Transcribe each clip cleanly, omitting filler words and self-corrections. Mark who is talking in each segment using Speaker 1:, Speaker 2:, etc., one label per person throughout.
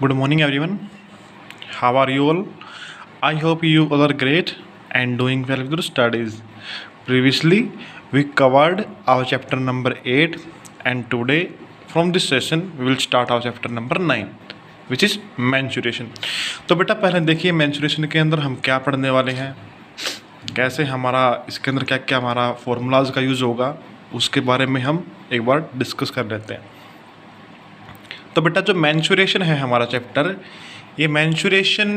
Speaker 1: Good morning, everyone. How are you all? I hope you all are great and doing well with your studies. Previously, we covered our chapter number 8, and today, from this session, we will start our chapter number 9, which is mensuration. तो बेटा पहले देखिए mensuration के अंदर हम क्या पढ़ने वाले हैं, कैसे हमारा इसके अंदर क्या क्या हमारा फॉर्मूलाज का यूज़ होगा, उसके बारे में हम एक बार डिस्कस कर लेते हैं। तो बेटा जो मेंसुरेशन है हमारा चैप्टर, ये मेंसुरेशन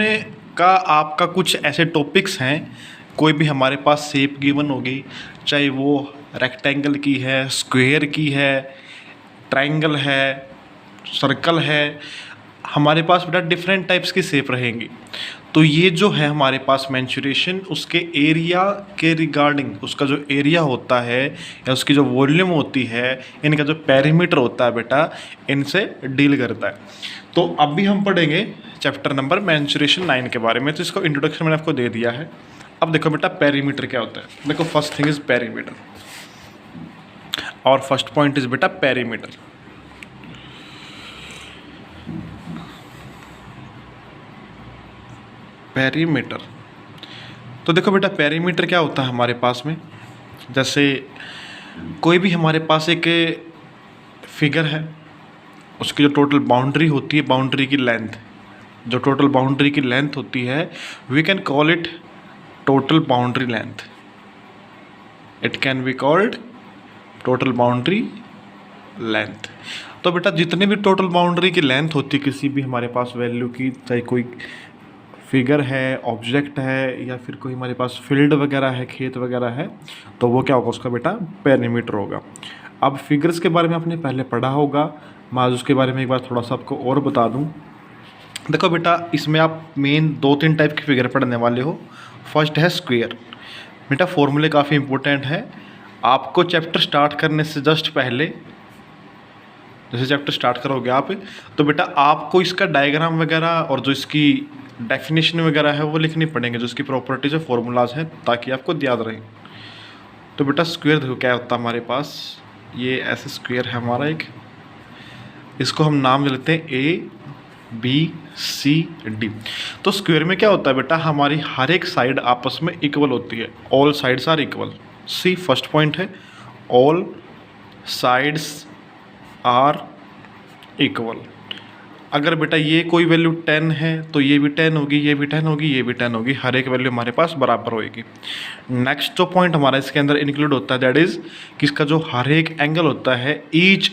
Speaker 1: का आपका कुछ ऐसे टॉपिक्स हैं, कोई भी हमारे पास शेप गिवन होगी, चाहे वो रेक्टेंगल की है, स्क्वायर की है, ट्रायंगल है, सर्कल है, हमारे पास बेटा डिफरेंट टाइप्स की शेप रहेंगी। तो ये जो है हमारे पास मेंसुरेशन, उसके एरिया के रिगार्डिंग, उसका जो एरिया होता है या उसकी जो वॉल्यूम होती है, इनका जो पेरीमीटर होता है बेटा, इनसे डील करता है। तो अभी हम पढ़ेंगे चैप्टर नंबर मेंसुरेशन 9 के बारे में। तो इसको इंट्रोडक्शन मैंने आपको दे दिया है। अब देखो बेटा पेरीमीटर क्या होता है। देखो फर्स्ट थिंग इज पेरीमीटर, और फर्स्ट पॉइंट इज बेटा पेरीमीटर। पेरीमीटर, तो देखो बेटा पेरीमीटर क्या होता है हमारे पास में। जैसे कोई भी हमारे पास एक फिगर है, उसकी जो टोटल बाउंड्री होती है, बाउंड्री की लेंथ, जो टोटल बाउंड्री की लेंथ होती है, we can call it total boundary length. It can be called total boundary length. तो बेटा जितने भी टोटल बाउंड्री की लेंथ होती है किसी भी हमारे पास वैल्यू की, चाहे कोई फिगर है, ऑब्जेक्ट है, या फिर कोई हमारे पास फील्ड वगैरह है, खेत वगैरह है, तो वो क्या होगा, उसका बेटा पेरीमीटर होगा। अब फिगर्स के बारे में आपने पहले पढ़ा होगा, मैं आज उसके बारे में एक बार थोड़ा सा आपको और बता दूं। देखो बेटा इसमें आप मेन 2-3 टाइप की फिगर पढ़ने वाले हो। फर्स्ट है स्क्वायर। बेटा फॉर्मूले काफ़ी इंपॉर्टेंट है। आपको चैप्टर स्टार्ट करने से जस्ट पहले, जैसे चैप्टर स्टार्ट करोगे आप, तो बेटा आपको इसका डायग्राम वगैरह और जो इसकी डेफिनेशन वगैरह है वो लिखनी पड़ेंगे, जो इसकी प्रॉपर्टीज और फॉर्मूलाज हैं, ताकि आपको याद रहे। तो बेटा स्क्वायर देखो क्या होता है हमारे पास। ये ऐसे स्क्वायर है हमारा एक, इसको हम नाम दे लेते हैं ABCD। तो स्क्वायर में क्या होता है बेटा, हमारी हर एक साइड आपस में इक्वल होती है। All sides are equal. See first point है, ऑल साइड्स आर इक्वल। अगर बेटा ये कोई वैल्यू 10 है तो ये भी 10 होगी, ये भी 10 होगी, ये भी 10 होगी, हर एक वैल्यू हमारे पास बराबर होगी। नेक्स्ट जो पॉइंट हमारा इसके अंदर इंक्लूड होता है, दैट इज़ कि इसका जो हर एक एंगल होता है, each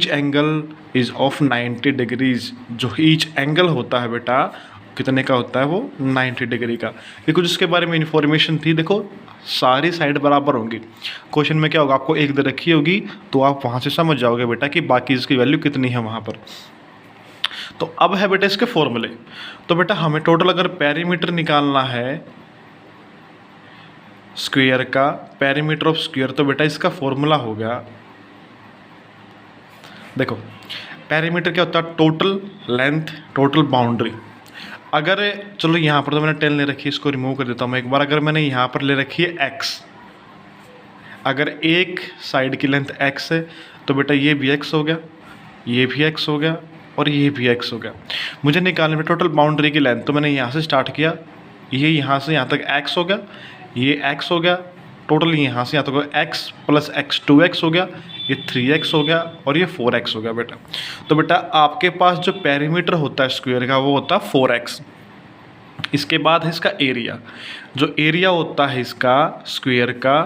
Speaker 1: angle is of 90 degrees. जो ईच एंगल होता है बेटा कितने का होता है, वो 90 डिग्री का। ये कुछ इसके बारे में इंफॉर्मेशन थी। देखो सारी साइड बराबर होंगी। क्वेश्चन में क्या होगा, आपको एक दे रखी होगी, तो आप वहाँ से समझ जाओगे बेटा कि बाकी इसकी वैल्यू कितनी है वहाँ पर। तो अब है बेटा इसके फॉर्मूले। तो बेटा हमें टोटल अगर पेरीमीटर निकालना है स्क्वायर का, पेरीमीटर ऑफ स्क्वायर, तो बेटा इसका फॉर्मूला हो गया, देखो पेरीमीटर क्या होता है, टोटल लेंथ, टोटल बाउंड्री। अगर चलो यहाँ पर तो मैंने 10 ले रखी है, इसको रिमूव कर देता हूँ मैं एक बार। अगर मैंने यहाँ पर ले रखी है x, अगर एक साइड की लेंथ x है, तो बेटा ये भी x हो गया, ये भी x हो गया, और ये भी x हो गया। मुझे निकालने में टोटल बाउंड्री की लेंथ, तो मैंने यहाँ से स्टार्ट किया, ये यहाँ से यहाँ तक x हो गया, ये x हो गया, टोटल यहाँ से यहाँ तक x प्लस x 2x हो गया, ये 3x हो गया, और ये 4x हो गया बेटा। तो बेटा आपके पास जो पेरीमीटर होता है स्क्वायर का, वो होता है 4x। इसके बाद है इसका एरिया। जो एरिया होता है इसका स्क्वायर का,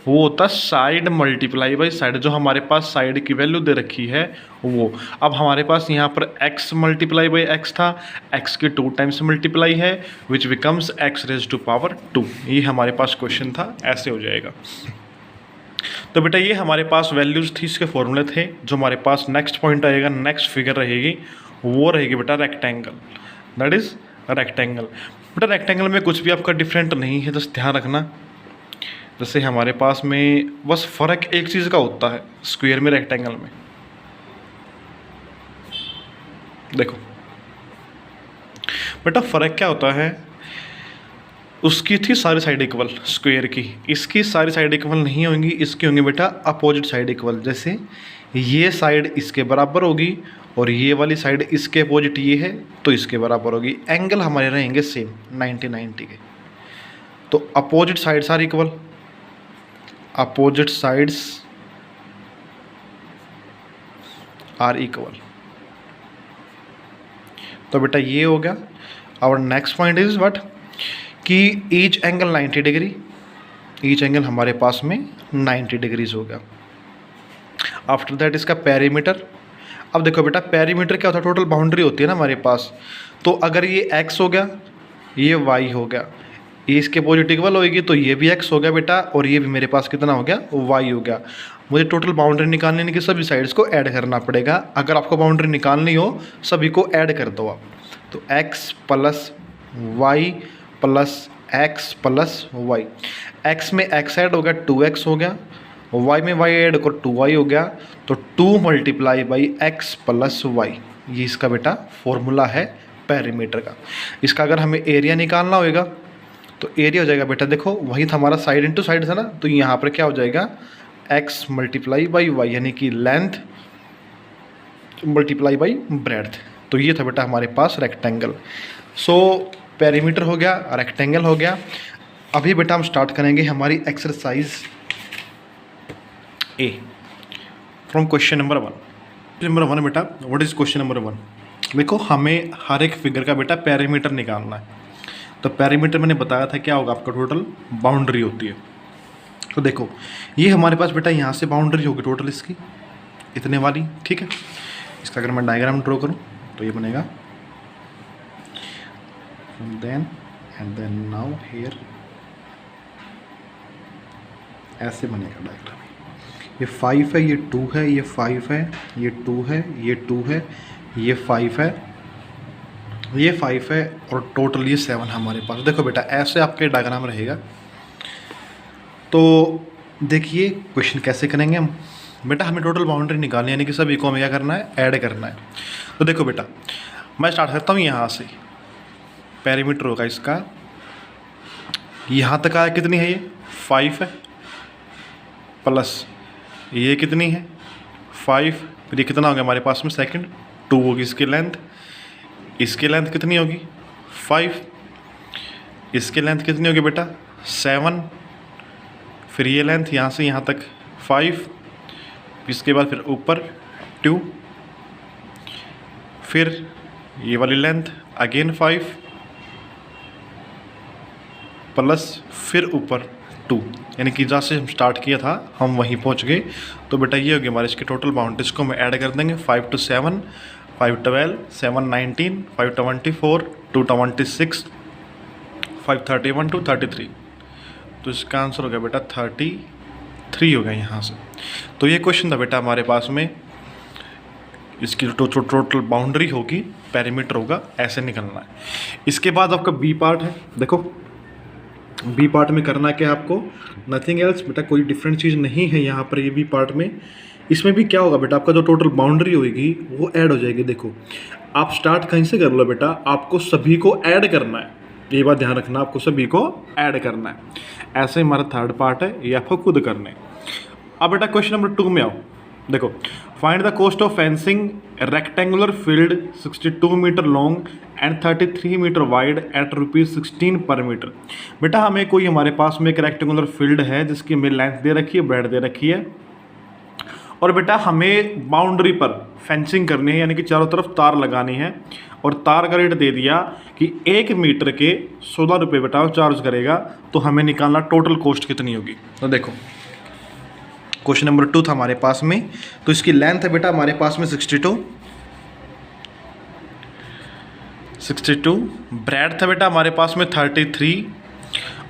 Speaker 1: वो होता है साइड मल्टीप्लाई बाई साइड। जो हमारे पास साइड की वैल्यू दे रखी है वो, अब हमारे पास यहाँ पर x मल्टीप्लाई बाई x था, x की 2 टाइम्स मल्टीप्लाई है, which becomes x raise to power 2। ये हमारे पास क्वेश्चन था, ऐसे हो जाएगा। तो बेटा ये हमारे पास वैल्यूज़ थी, इसके फॉर्मूले थे। जो हमारे पास नेक्स्ट पॉइंट आएगा, नेक्स्ट फिगर रहेगी, वो रहेगी बेटा रेक्टेंगल। That is rectangle. बेटा रेक्टेंगल में कुछ भी आपका डिफरेंट नहीं है, जस्ट ध्यान रखना। जैसे हमारे पास में बस फ़र्क एक चीज़ का होता है स्क्वायर में, रेक्टेंगल में। देखो बेटा फ़र्क क्या होता है, उसकी थी सारी साइड इक्वल स्क्वायर की, इसकी सारी साइड इक्वल नहीं होंगी, इसकी होंगी बेटा अपोजिट साइड इक्वल। जैसे ये साइड इसके बराबर होगी और ये वाली साइड इसके अपोजिट ये है तो इसके बराबर होगी। एंगल हमारे रहेंगे सेम 90 के। तो opposite sides are equal, opposite sides are equal. तो बेटा ये हो गया। और नेक्स्ट पॉइंट इज व्हाट कि each angle 90 degree, each angle हमारे पास में 90 डिग्रीज हो गया। आफ्टर दैट इसका पेरीमीटर। अब देखो बेटा पेरीमीटर क्या होता है, टोटल बाउंड्री होती है ना हमारे पास। तो अगर ये x हो गया, ये y हो गया, ये इसके अपोजिट इक्वल होएगी तो ये भी x हो गया बेटा, और ये भी मेरे पास कितना हो गया, y हो गया। मुझे टोटल बाउंड्री निकालने के सभी साइड्स को ऐड करना पड़ेगा। अगर आपको बाउंड्री निकालनी हो सभी को ऐड कर दो आप। तो x plus Y plus X plus Y, X में x ऐड हो गया 2x हो गया, y में y ऐड कर 2y हो गया, तो 2 multiply by X plus Y, ये इसका बेटा फॉर्मूला है पेरीमीटर का। इसका अगर हमें एरिया निकालना होगा तो एरिया हो जाएगा बेटा, देखो वही था हमारा साइड इंटू साइड था ना, तो यहाँ पर क्या हो जाएगा x मल्टीप्लाई बाई वाई, यानी कि लेंथ मल्टीप्लाई बाई ब्रेड्थ। तो ये था बेटा हमारे पास रेक्टेंगल। सो पेरीमीटर हो गया, रेक्टेंगल हो गया। अभी बेटा हम स्टार्ट करेंगे हमारी exercise A from question number 1। Number 1 बेटा व्हाट इज क्वेश्चन नंबर 1। देखो हमें हर एक फिगर का बेटा पेरीमीटर निकालना है। तो पेरीमीटर मैंने बताया था क्या होगा, आपका टोटल बाउंड्री होती है। तो देखो ये हमारे पास बेटा यहाँ से बाउंड्री होगी टोटल इसकी इतने वाली, ठीक है। इसका अगर मैं डायग्राम ड्रॉ करूँ तो ये बनेगा then and then now here, ऐसे बनेगा डायग्राम। ये 5 है, ये 2 है, ये 5 है, ये 2 है, ये 2 है, ये 5 है, ये 5 है, और टोटल ये 7 हमारे पास। देखो बेटा ऐसे आपके डायग्राम रहेगा। तो देखिए क्वेश्चन कैसे करेंगे हम बेटा, हमें टोटल बाउंड्री निकालनी है, यानी कि सभी को हमें क्या करना है, ऐड करना है। तो देखो बेटा मैं स्टार्ट करता हूँ यहाँ से। पेरीमीटर होगा इसका, यहाँ तक आया कितनी है, ये 5 है, प्लस ये कितनी है 5, फिर ये कितना हो गया हमारे पास में सेकंड 2 होगी इसकी लेंथ, इसकी लेंथ कितनी होगी 5, इसकी लेंथ कितनी होगी बेटा 7, फिर ये लेंथ यहाँ से यहाँ तक 5, इसके बाद फिर ऊपर 2, फिर ये वाली लेंथ अगेन 5 प्लस फिर ऊपर 2, यानी कि जहाँ से हम स्टार्ट किया था हम वहीं पहुँच गए। तो बेटा ये होगी हमारे इसके टोटल बाउंड्रीज को हम ऐड कर देंगे। 5 to 7, 5 12, 7 19, 5 24, 2 26, 5 31 to 33। तो इसका आंसर हो गया बेटा 33 हो गया यहाँ से। तो ये क्वेश्चन था बेटा हमारे पास में, इसकी जो टोटल बाउंड्री होगी पेरीमीटर होगा ऐसे निकलना है। इसके बाद आपका बी पार्ट है। देखो बी पार्ट में करना क्या है आपको, नथिंग एल्स बेटा, कोई डिफरेंट चीज़ नहीं है यहाँ पर। ये बी पार्ट में इसमें भी क्या होगा बेटा, आपका जो टोटल बाउंड्री होगी वो ऐड हो जाएगी। देखो आप स्टार्ट कहीं से कर लो बेटा, आपको सभी को ऐड करना है, ये बात ध्यान रखना, आपको सभी को ऐड करना है। ऐसे हमारा थर्ड पार्ट है, ये आपको खुद करना है। अब बेटा क्वेश्चन नंबर 2 में आओ। देखो find the cost of fencing rectangular field 62 metre long and 33 metre wide at ₹16 per metre. बेटा हमें कोई हमारे पास में एक रेक्टेंगुलर फील्ड है जिसकी हमें लेंथ दे रखी है, ब्रेड दे रखी है, और बेटा हमें बाउंड्री पर फेंसिंग करनी है, यानी कि चारों तरफ तार लगानी है, और तार का रेट दे दिया कि 1 मीटर के 16 रुपये बेटा चार्ज करेगा। तो हमें निकालना टोटल कॉस्ट कितनी होगी। तो देखो क्वेश्चन नंबर 2 था हमारे पास में, तो इसकी लेंथ है बेटा हमारे पास में 62, ब्रेड था बेटा हमारे पास में 33,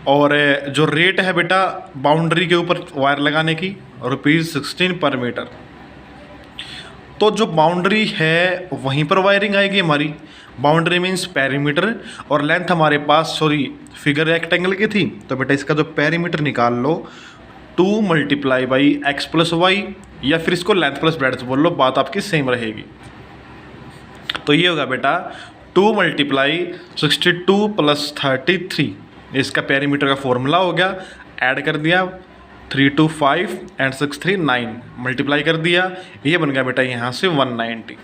Speaker 1: और जो रेट है बेटा बाउंड्री के ऊपर वायर लगाने की ₹16 पर मीटर। तो जो बाउंड्री है वहीं पर वायरिंग आएगी हमारी। बाउंड्री मीन्स पेरीमीटर, और लेंथ हमारे पास फिगर रेक्टेंगल की थी, तो बेटा इसका जो पेरीमीटर निकाल लो 2 multiply by X plus Y, या फिर इसको लेंथ प्लस ब्रेड्थ बोल लो, बात आपकी सेम रहेगी। तो ये होगा बेटा 2 मल्टीप्लाई 62 प्लस 33, इसका पेरीमीटर का फॉर्मूला हो गया, ऐड कर दिया 3 2 5 एंड 6 3 9 मल्टीप्लाई कर दिया, ये बन गया बेटा यहाँ से 190।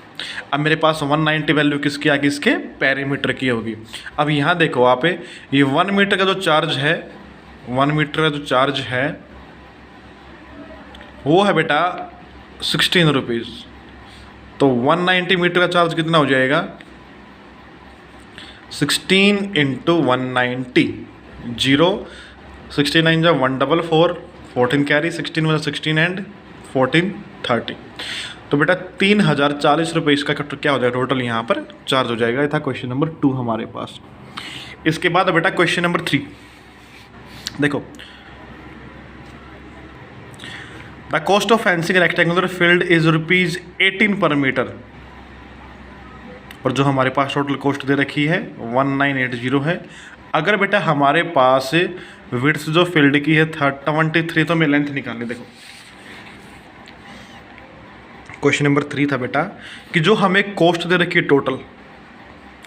Speaker 1: अब मेरे पास 190 वैल्यू किसकी आ गई, इसके पेरीमीटर की होगी। अब यहाँ देखो आप, ये 1 मीटर का जो चार्ज है, 1 मीटर का जो चार्ज है वो है बेटा 16 रुपीज़। तो 190 मीटर का चार्ज कितना हो जाएगा, 16 इंटू 190, 0 69 जा 144, 14 कैरी, 16 में 16 एंड 14 30। तो बेटा 3040 रुपये इसका क्या हो जाएगा टोटल यहाँ पर चार्ज हो जाएगा। ये था क्वेश्चन नंबर 2 हमारे पास। इसके बाद बेटा क्वेश्चन नंबर 3 देखो, the cost of fencing rectangular field is ₹18 पर मीटर। और जो हमारे पास टोटल कॉस्ट दे रखी है 1980 है। अगर बेटा हमारे पास विड्थ जो फील्ड की है 23, तो मैं लेंथ निकालनी। देखो क्वेश्चन नंबर 3 था बेटा कि जो हमें कॉस्ट दे रखी है टोटल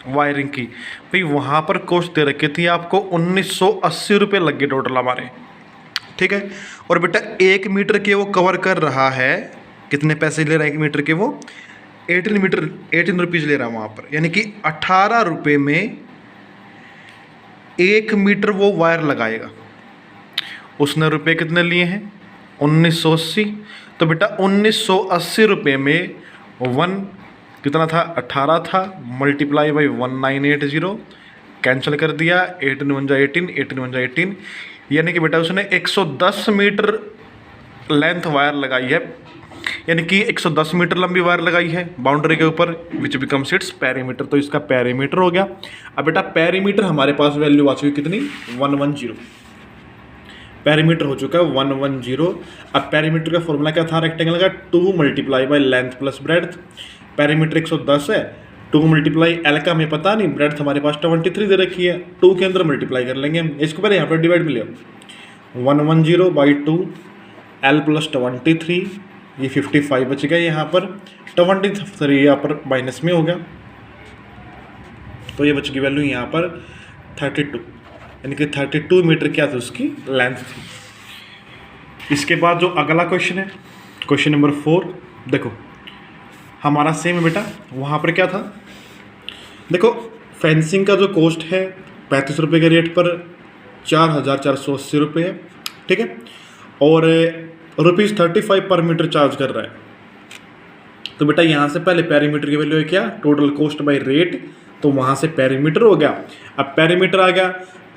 Speaker 1: वायरिंग की, भाई वहाँ पर कॉस्ट दे रखी थी आपको 1980 रुपये लग गए टोटल हमारे, ठीक है। और बेटा 1 मीटर के वो कवर कर रहा है, कितने पैसे ले रहा है 1 मीटर के, वो 18 रुपीज़ ले रहा है वहाँ पर, यानी कि 18 रुपये में 1 मीटर वो वायर लगाएगा। उसने रुपये कितने लिए हैं 1980। तो बेटा 1980 रुपये में 1 कितना था 18 था, मल्टीप्लाई बाई 1980 कैंसिल कर दिया, 18 1 जा 18, 18 1 जा 18, यानी कि बेटा उसने 110 मीटर लेंथ वायर लगाई है, यानी कि 110 मीटर लंबी वायर लगाई है बाउंड्री के ऊपर, विच बिकम्स इट्स पेरीमीटर। तो इसका पेरीमीटर हो गया। अब बेटा पेरीमीटर हमारे पास वैल्यू आ चुकी कितनी 110, पेरीमीटर हो चुका है 110। अब पेरीमीटर का फॉर्मूला क्या था रेक्टेंगल का, 2 multiply by length plus breadth. Perimeter 110 है, 2 मल्टीप्लाई एल का हमें पता नहीं, ब्रेड्थ हमारे पास 23 दे रखी है, 2 के अंदर मल्टीप्लाई कर लेंगे हम। इसको पहले यहाँ पर डिवाइड में लिया 110 बाई 2 एल प्लस 23, ये 55 बच गया यहाँ पर, 23 यहाँ पर माइनस में हो गया, तो ये बच गई वैल्यू यहाँ पर 32, यानी कि 32 मीटर क्या थी उसकी लेंथ थी। इसके बाद जो अगला क्वेश्चन है क्वेश्चन नंबर 4, देखो हमारा सेम है बेटा, वहाँ पर क्या था, देखो फेंसिंग का जो कॉस्ट है 35 रुपये के रेट पर 4480 रुपये है, ठीक है, और ₹35 पर मीटर चार्ज कर रहा है। तो बेटा यहाँ से पहले पेरीमीटर की वैल्यू है क्या, टोटल कॉस्ट बाई रेट, तो वहाँ से पेरीमीटर हो गया। अब पेरीमीटर आ गया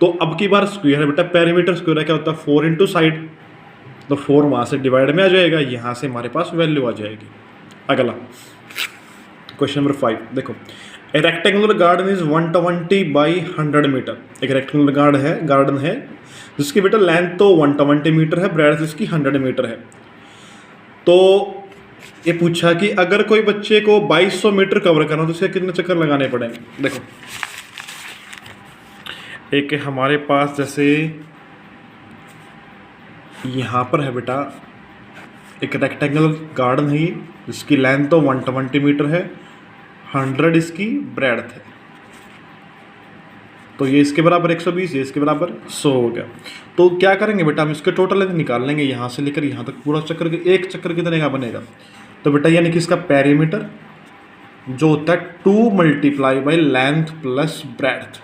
Speaker 1: तो अब की बार स्क्वायर है बेटा, पेरीमीटर स्क्वायर क्या होता है 4 इंटू साइड, तो 4 वहाँ से डिवाइड में आ जाएगा, यहाँ से हमारे पास वैल्यू आ जाएगी। अगला क्वेश्चन नंबर 5 देखो, a rectangular garden is 120 by 100 metre. एक रेक्टेंगुलर गार्डन है जिसकी बेटा लेंथ तो 120 मीटर है, ब्रेड्थ इसकी 100 मीटर है। तो ये पूछा कि अगर कोई बच्चे को 2200 मीटर कवर करना तो उसे कितने चक्कर लगाने पड़ेंगे। देखो एक हमारे पास जैसे यहाँ पर है बेटा एक रेक्टेंगुलर गार्डन है जिसकी लेंथ तो 120 मीटर है, 100 इसकी ब्रेड्थ है, तो ये इसके बराबर 120, ये इसके बराबर 100 हो गया। तो क्या करेंगे बेटा, हम इसके टोटल लेंथ निकाल लेंगे, यहाँ से लेकर यहाँ तक पूरा चक्कर, एक चक्कर कितने का बनेगा। तो बेटा यानी कि इसका पेरीमीटर जो होता है 2 multiply by length plus breadth.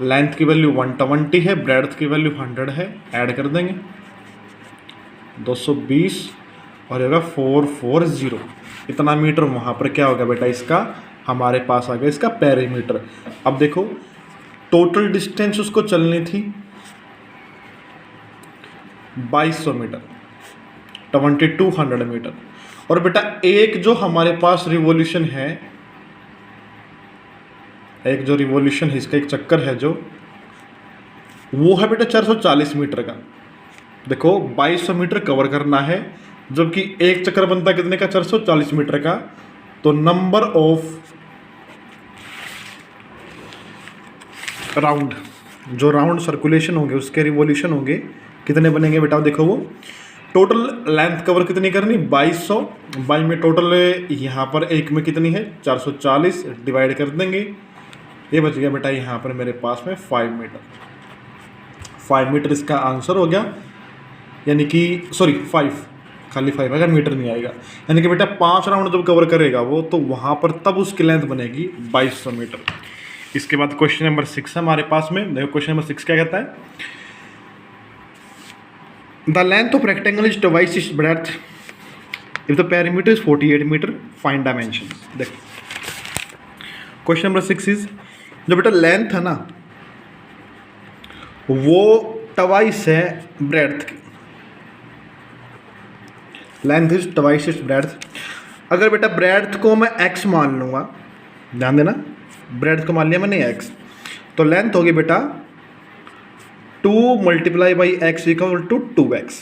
Speaker 1: Length की वैल्यू 120 है, ब्रेड्थ की वैल्यू 100 है, ऐड कर देंगे 220 और होगा 440, इतना मीटर वहाँ पर क्या होगा बेटा, इसका हमारे पास आ गया इसका पेरीमीटर। अब देखो टोटल डिस्टेंस उसको चलनी थी 2200 मीटर, 2200 मीटर, और बेटा एक जो हमारे पास रिवॉल्यूशन है, एक जो रिवॉल्यूशन है इसका एक चक्कर है जो वो है बेटा 440 मीटर का। देखो 2200 मीटर कवर करना है, जबकि एक चक्कर बनता है कितने का 440 मीटर का। तो नंबर ऑफ राउंड, जो राउंड सर्कुलेशन होंगे उसके रिवॉल्यूशन होंगे कितने बनेंगे बेटा, देखो वो टोटल लेंथ कवर कितनी करनी 2200 बाई में टोटल यहाँ पर एक में कितनी है 440, डिवाइड कर देंगे, ये बच गया बेटा यहाँ पर मेरे पास में 5 मीटर। 5 मीटर इसका आंसर हो गया। यानी कि सॉरी 5, खाली 5 अगर मीटर नहीं आएगा, यानी कि बेटा 5 राउंड जब कवर करेगा वो, तो वहाँ पर तब उसकी लेंथ बनेगी 2200 मीटर। इसके बाद क्वेश्चन नंबर 6 है हमारे पास में। देखो क्वेश्चन नंबर 6 क्या कहता है, the length of rectangle is twice its breadth if the perimeter is 48 metre, find dimension. देखो क्वेश्चन नंबर 6 इज, जो बेटा लेंथ है ना वो ट्वाइस है ब्रेड्थ की, length is twice its breadth. अगर बेटा ब्रेड्थ को मैं x मान लूँगा, ध्यान देना, ब्रेड्थ को मान लिया मैंने x, तो लेंथ होगी बेटा 2 multiply by X equal to 2x।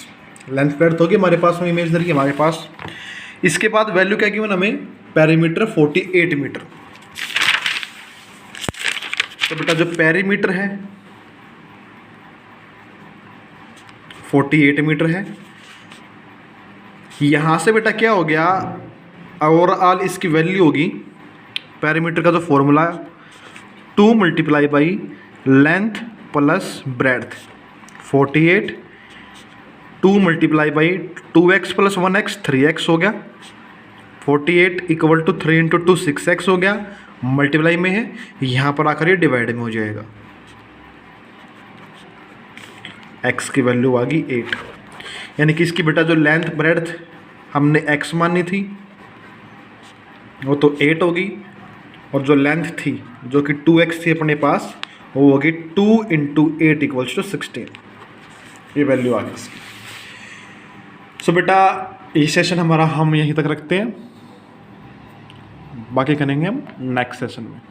Speaker 1: Length breadth होगी हमारे पास में, इमेजनरी हमारे पास। इसके बाद वैल्यू क्या गिवन हमें, पेरीमीटर 48 मीटर। तो बेटा जो पेरीमीटर है 48 मीटर है, यहाँ से बेटा क्या हो गया, ओवरऑल इसकी वैल्यू होगी, पेरीमीटर का जो formula 2 multiply by length plus breadth 48, 2 multiply by 2x plus 1x 3x हो गया, 48 इक्वल टू 3 इंटू 2 6x हो गया, मल्टीप्लाई में है, यहाँ पर आकर ये डिवाइड में हो जाएगा, x की वैल्यू आ गई 8। यानी कि इसकी बेटा जो लेंथ ब्रेड्थ हमने x मानी थी वो तो 8 होगी, और जो लेंथ थी जो कि 2x थी अपने पास, वो होगी 2 इंटू 8 इक्वल्स टू 16। ये वैल्यू आ गई इसकी। सो बेटा ये सेशन हमारा हम यहीं तक रखते हैं, बाकी करेंगे हम नेक्स्ट सेशन में।